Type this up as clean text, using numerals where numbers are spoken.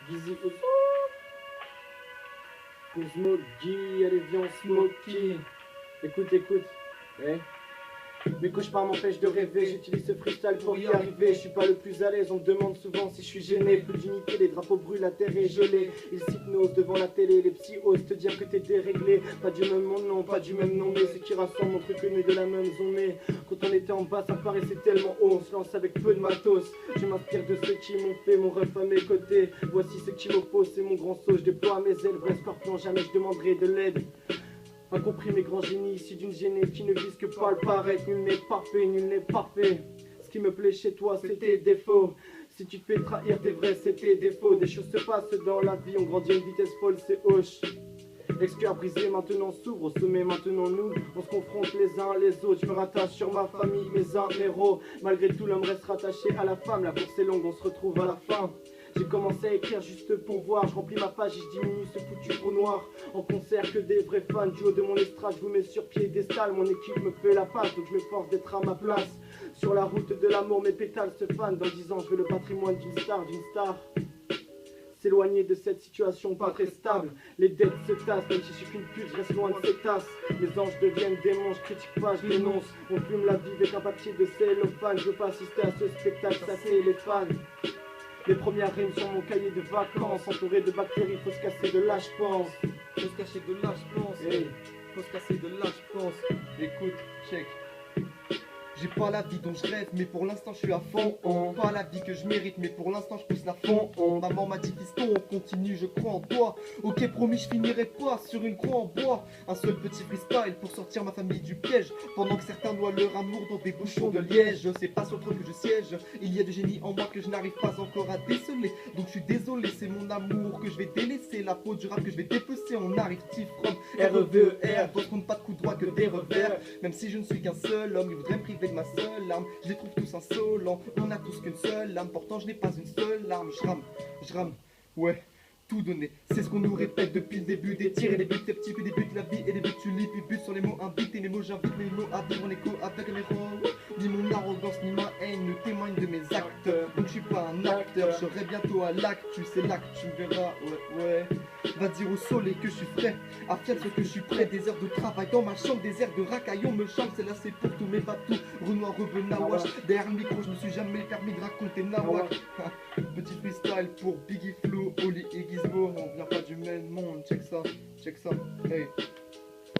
Vizy pour Smokey, allez viens Smokey. Écoute, écoute, ouais. Mes cauchemars m'empêchent de rêver, j'utilise ce freestyle pour y arriver. Je suis pas le plus à l'aise, on me demande souvent si je suis gêné. Plus d'unité, les drapeaux brûlent, la terre est gelée. Ils s'hypnosent devant la télé, les psy osent te dire que t'es déréglé. Pas du même nom, pas du même nom, mais ce qui rassemble montre que nous de la même zone. Quand on était en bas, ça paraissait tellement haut, on se lance avec peu de matos. Je m'inspire de ceux qui m'ont fait mon ref à mes côtés. Voici ce qui m'oppose, c'est mon grand saut, je déploie mes ailes. Vrai scorpion, jamais je demanderai de l'aide. Incompris mes grands génies, issus d'une génie qui ne vise que pas le paraître. Nul n'est parfait, nul n'est parfait. Ce qui me plaît chez toi, c'est tes défauts. Si tu te fais trahir, t'es vrai, c'est tes défauts. Des choses se passent dans la vie, on grandit à une vitesse folle, c'est hoche. L'excœur brisé maintenant s'ouvre, au sommet maintenant nous on se confronte les uns les autres. Je me rattache sur ma famille, mes uns, mes héros. Malgré tout l'homme reste rattaché à la femme. La course est longue, on se retrouve à la fin. J'ai commencé à écrire juste pour voir. Je remplis ma page et je diminue ce foutu trou noir. En concert que des vrais fans. Du haut de mon estrade, je vous mets sur piédestal. Mon équipe me fait la passe, donc je me force d'être à ma place. Sur la route de l'amour, mes pétales se fanent. Dans 10 ans, je veux le patrimoine d'une star, d'une star. S'éloigner de cette situation pas très stable. Les dettes se tassent, même si je suis qu'une pute, je reste loin de ces tasses. Les anges deviennent démons, je critique pas, je dénonce. On fume la vie avec un papier de cellophane. Je veux pas assister à ce spectacle, ça c'est les fans. Les premières rimes sur mon cahier de vacances. Entouré de bactéries, faut se casser de là je pense. Faut se cacher de là je pense, Hey. faut se casser de là je pense. Écoute, check. J'ai pas la vie dont je rêve, mais pour l'instant je suis à fond. Pas la vie que je mérite, mais pour l'instant je pousse la fond. Maman m'a dit fiston, on continue, je crois en toi. Ok promis, je finirai pas sur une croix en bois. Un seul petit freestyle pour sortir ma famille du piège. Pendant que certains noient leur amour dans des bouchons de liège. C'est pas sur le trône que je siège. Il y a du génie en moi que je n'arrive pas encore à déceler. Donc je suis désolé, c'est mon amour que je vais délaisser. La peau du rap que je vais dépecer. On arrive from R-E-V-E-R. Donc on pas de coup droit que des revers. Même si je ne suis qu'un seul homme, ils voudraient me priver de ma seule âme. Je les trouve tous insolents. On a tous qu'une seule âme. Pourtant je n'ai pas une seule âme. Je rame, ouais. Tout donner, c'est ce qu'on nous répète depuis le début des tirs et des buts, ces petits puis des buts, la vie et les buts, tu lis, puis buts sur les mots invités, les mots j'invite, mes mots à vivre en écho avec mes mots. Ni mon arrogance, ni ma haine ne témoignent de mes actes. Donc je suis pas un acteur, je serai bientôt à l'acte, tu sais l'acte, tu me verras, ouais. Va dire au soleil que je suis frais, à fier ce que je suis prêt, des heures de travail dans ma chambre, des airs de racaillon me chante, c'est là c'est pour tous mes batous, Renoir, Revenawash, derrière le micro je me suis jamais permis de raconter Nawak. Petit freestyle pour Biggie Flow, Oli et Gizmo, on vient pas du même monde, check ça, hey.